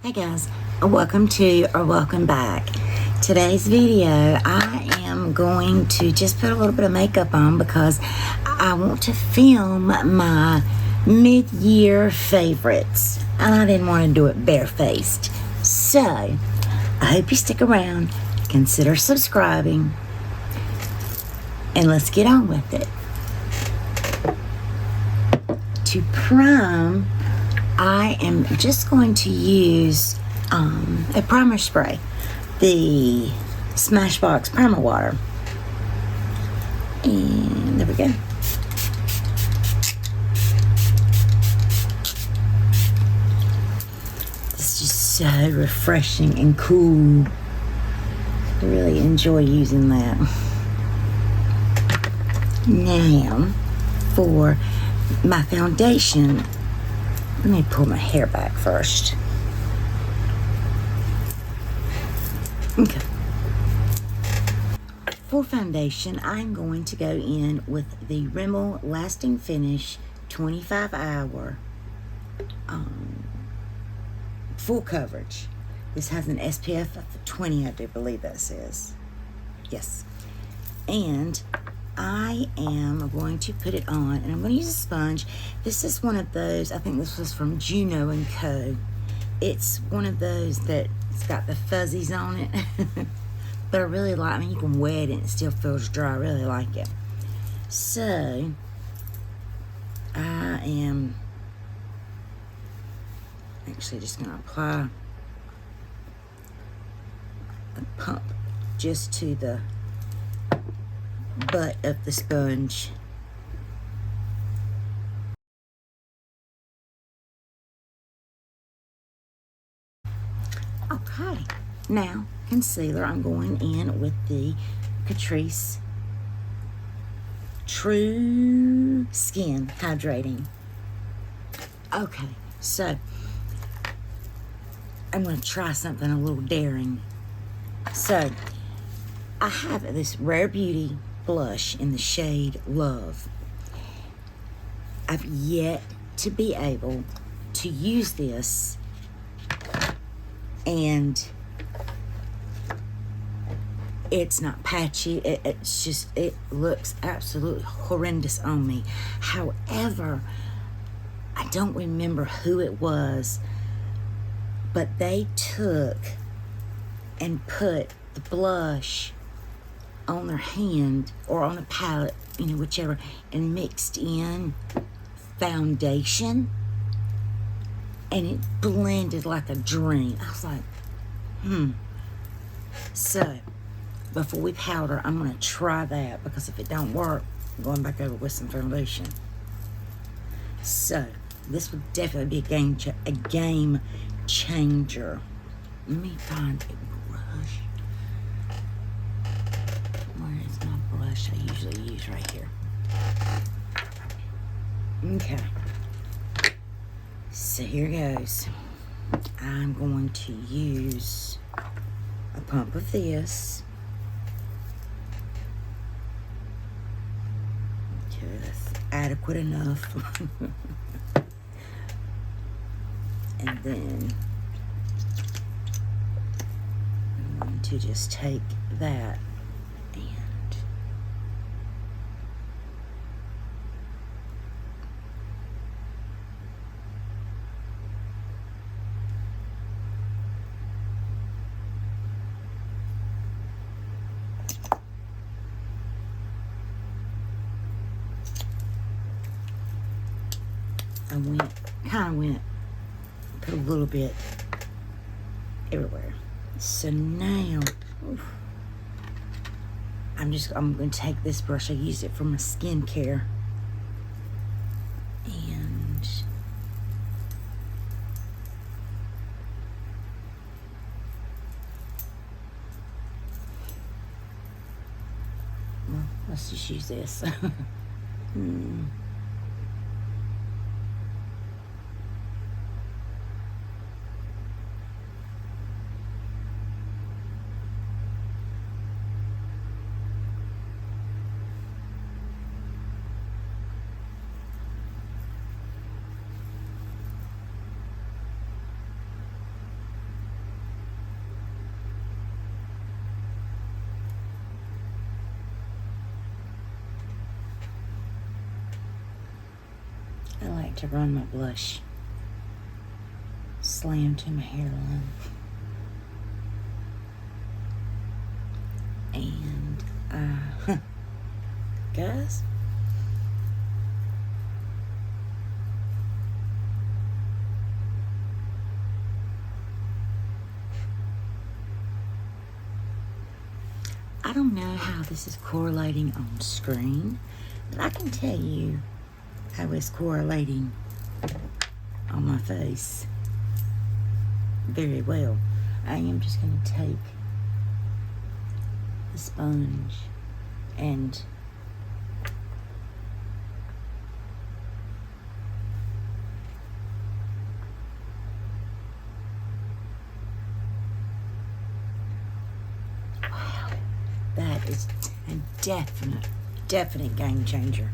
Hey guys, welcome to or welcome back. Today's video, I am going to just put a little bit of makeup on because I want to film my mid-year favorites, and I didn't want to do it barefaced. So, I hope you stick around, consider subscribing, and let's get on with it. To prime, I am just going to use a primer spray, the Smashbox Primer Water. And there we go. It's just so refreshing and cool. I really enjoy using that. Now, for my foundation, let me pull my hair back first. Okay. For foundation, I'm going to go in with the Rimmel Lasting Finish 25-hour full coverage. This has an SPF of 20, I do believe that says. Yes. And I am going to put it on, and I'm going to use a sponge. This is one of those, I think this was from Juno & Co. It's one of those that's got the fuzzies on it. But I really like, I mean, you can wet it and it still feels dry. I really like it. So, I am actually just going to apply a pump just to the butt of the sponge. Okay, now concealer, I'm going in with the Catrice True Skin Hydrating. Okay, so I'm going to try something a little daring. So I have this Rare Beauty blush in the shade Love. I've yet to be able to use this, and it's not patchy. It's just, it looks absolutely horrendous on me. However, I don't remember who it was, but they took and put the blush on their hand or on a palette, you know, whichever, and mixed in foundation, and it blended like a dream. I was like, So, before we powder, I'm going to try that, because if it don't work, I'm going back over with some foundation. So, this would definitely be a game changer. Let me find a brush. Where is my brush I usually use? Right here. Okay. So here goes. I'm going to use a pump of this. Okay, that's adequate enough. And then I'm going to just take that put a little bit everywhere. So now, I'm going to take this brush. I use it for my skincare, and well, let's just use this. forget to run my blush slam to my hairline. And, guys, I don't know how this is correlating on screen, but I can tell you how it's correlating on my face very well. I am just going to take the sponge and wow, that is a definite game changer.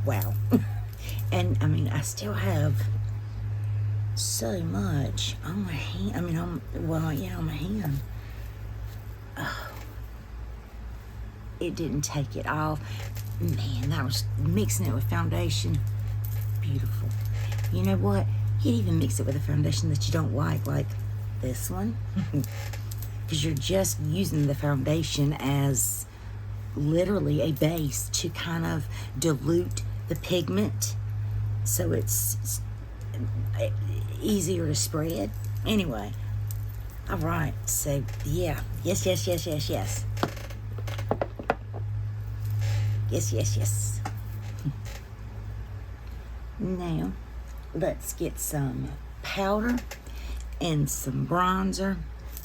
Wow. And I mean, I still have so much on my hand. I mean, on my hand. Oh, it didn't take it off. Man, that was mixing it with foundation. Beautiful. You know what? You'd even mix it with a foundation that you don't like this one. Because you're just using the foundation as literally a base to kind of dilute the pigment so it's easier to spread. Anyway, all right, so yeah, yes. Now let's get some powder and some bronzer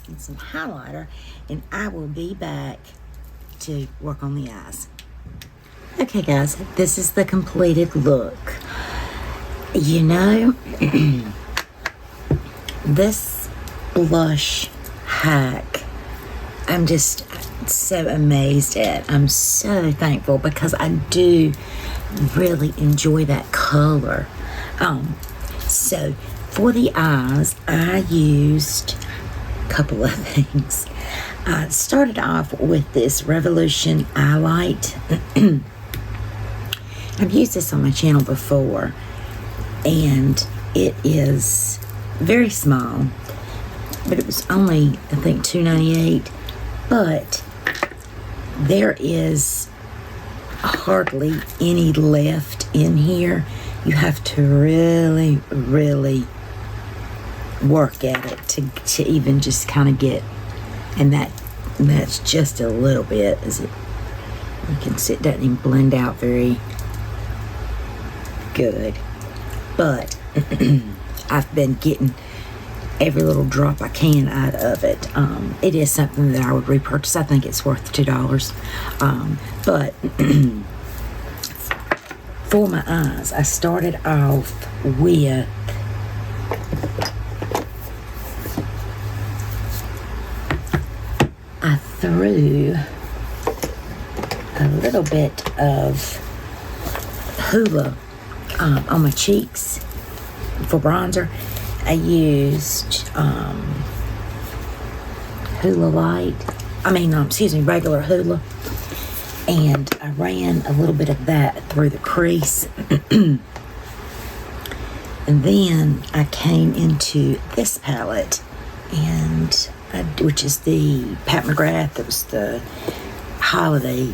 and some highlighter, and I will be back to work on the eyes. Okay guys, this is the completed look. You know, this blush hack, I'm just so amazed at. I'm so thankful because I do really enjoy that color. So for the eyes, I used a couple of things. I started off with this Revolution Eye Light. I've used this on my channel before, and it is very small, but it was only, I think, $2.98. But there is hardly any left in here. You have to really, really work at it to even just kind of get, and that's just a little bit. Is it? You can see it doesn't even blend out very good, but I've been getting every little drop I can out of it. It is something that I would repurchase. I think it's worth $2. But for my eyes, I started off with I threw a little bit of Hoola on my cheeks for bronzer. I used Hoola Light. Regular Hoola. And I ran a little bit of that through the crease. And then I came into this palette, which is the Pat McGrath. It was the holiday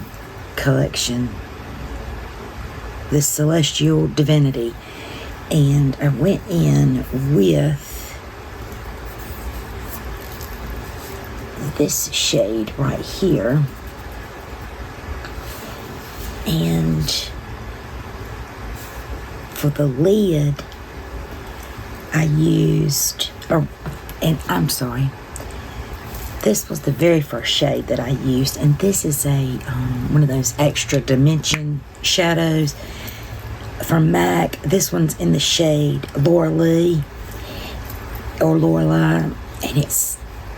collection, the Celestial Divinity. And I went in with this shade right here. And for the lid, I used, this was the very first shade that I used, and this is one of those extra dimension shadows from MAC. This one's in the shade Lorelei, and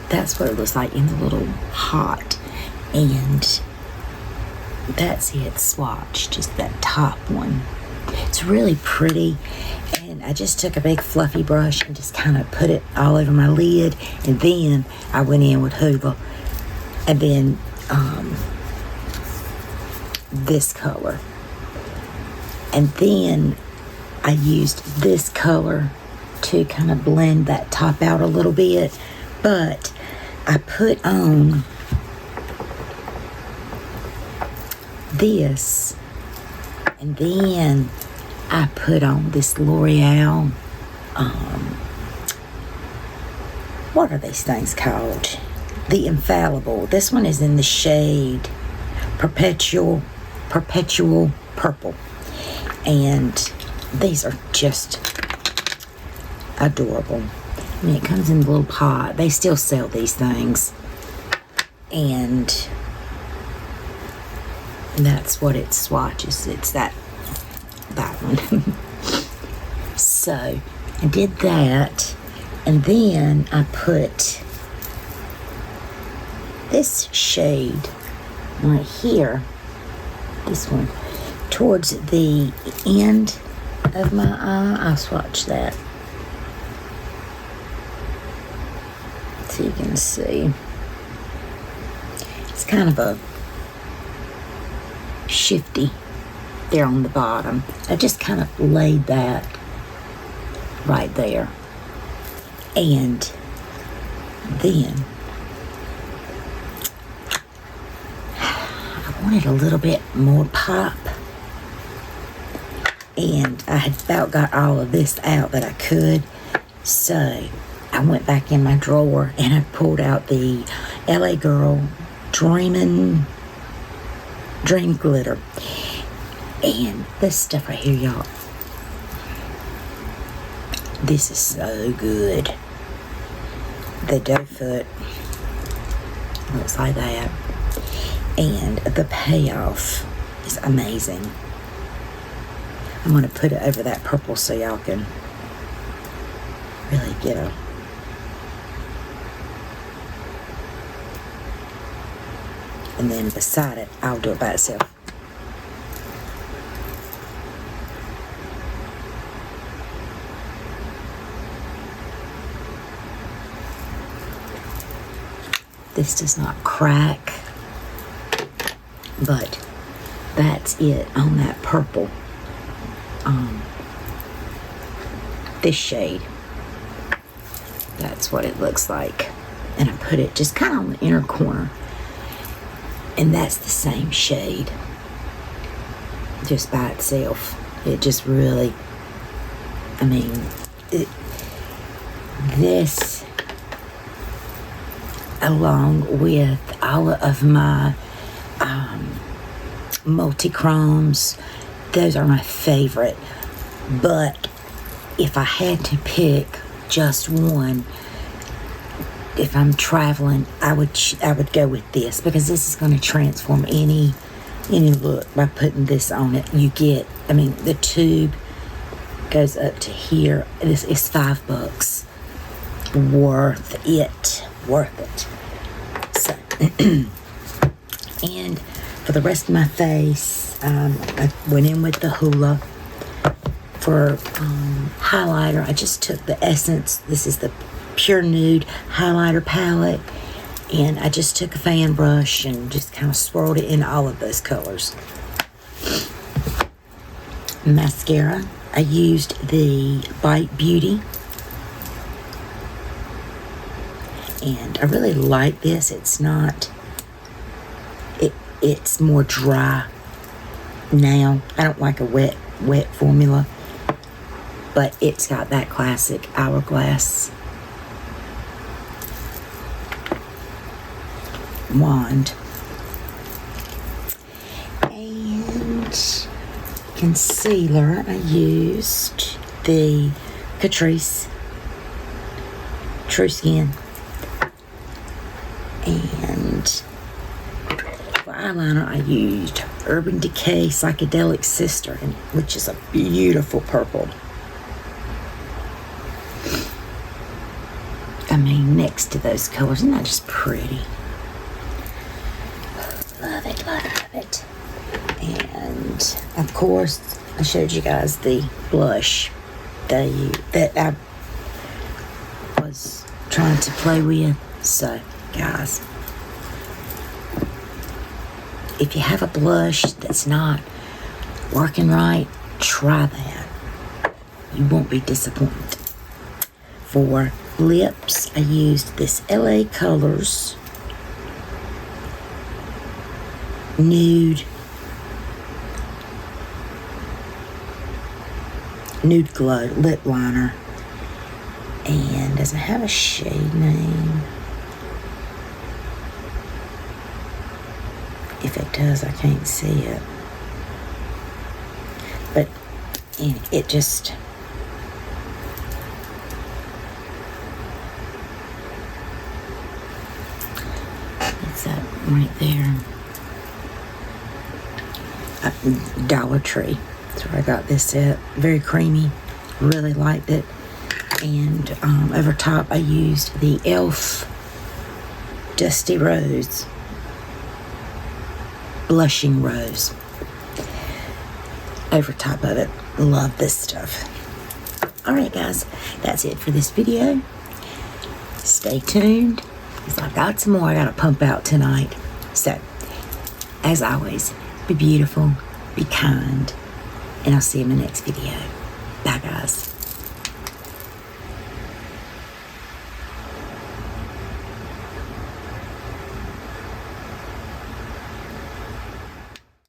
that's what it looks like in the little hot, and that's it swatch, just that top one. It's really pretty, and I just took a big fluffy brush and just kind of put it all over my lid, and then I went in with Hoola, and then this color, and then I used this color to kind of blend that top out a little bit, but I put on this, and then I put on this L'Oreal, what are these things called? The Infallible. This one is in the shade Perpetual Purple. And these are just adorable. I mean, it comes in a little pot. They still sell these things. And that's what it swatches. It's that one. So I did that. And then I put this shade right here, this one, towards the end of my eye. I'll swatch that so you can see. It's kind of a shifty there on the bottom. I just kind of laid that right there. And then I wanted a little bit more pop. And I had about got all of this out that I could. So I went back in my drawer and I pulled out the LA Girl Dream Glitter. And this stuff right here, y'all. This is so good. The doe foot looks like that. And the payoff is amazing. I'm going to put it over that purple so y'all can really get a... And then beside it, I'll do it by itself. This does not crack, but that's it on that purple. This shade, that's what it looks like. And I put it just kind of on the inner corner, and that's the same shade just by itself. It just really, I mean, this along with all of my multi-chromes, those are my favorite. But if I had to pick just one, if I'm traveling, I would go with this, because this is going to transform any look by putting this on it. You get, I mean, the tube goes up to here. This is $5. Worth it. So, and for the rest of my face, I went in with the Hoola. For highlighter, I just took the Essence. This is the Pure Nude highlighter palette, and I just took a fan brush and just kind of swirled it in all of those colors. Mascara, I used the Bite Beauty, and I really like this. It's not, it's more dry now. I don't like a wet formula, but it's got that classic hourglass wand. And concealer, I used the Catrice True Skin. And for eyeliner, I used Urban Decay Psychedelic Sister, which is a beautiful purple. I mean, next to those colors, isn't that just pretty? Love it. And of course, I showed you guys the blush that I was trying to play with. So, guys, if you have a blush that's not working right, try that. You won't be disappointed. For lips, I used this LA Colors Nude Glow lip liner. And does it have a shade name? If it does, I can't see it. But it just... It's that right there. Dollar Tree. That's where I got this at. Very creamy. Really liked it. And over top I used the e.l.f. Dusty Rose. Blushing Rose. Over top of it. Love this stuff. Alright guys, that's it for this video. Stay tuned, because I've got some more I gotta pump out tonight. So, as always, be beautiful, be kind, and I'll see you in my next video. Bye guys.